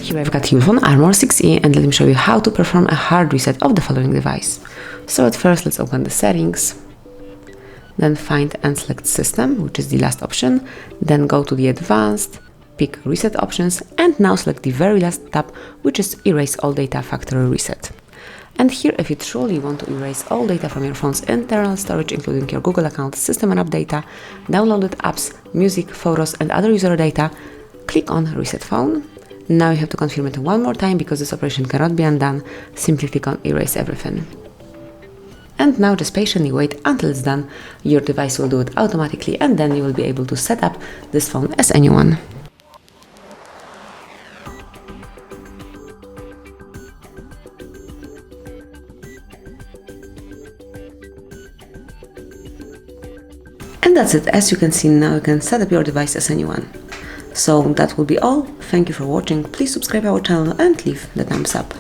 Here I've got Ulefone Armor 6E, and let me show you how to perform a hard reset of the following device. So at first let's open the settings, then find and select System, which is the last option, then go to the Advanced, pick Reset Options, and now select the very last tab, which is Erase All Data Factory Reset. And here, if you truly want to erase all data from your phone's internal storage, including your Google account, system and app data, downloaded apps, music, photos, and other user data, click on Reset Phone. Now you have to confirm it one more time because this operation cannot be undone. Simply click on Erase Everything. And now just patiently wait until it's done. Your device will do it automatically, and then you will be able to set up this phone as a new one. And that's it. As you can see, now you can set up your device as a new one. So that will be all. Thank you for watching. Please subscribe our channel and leave the thumbs up.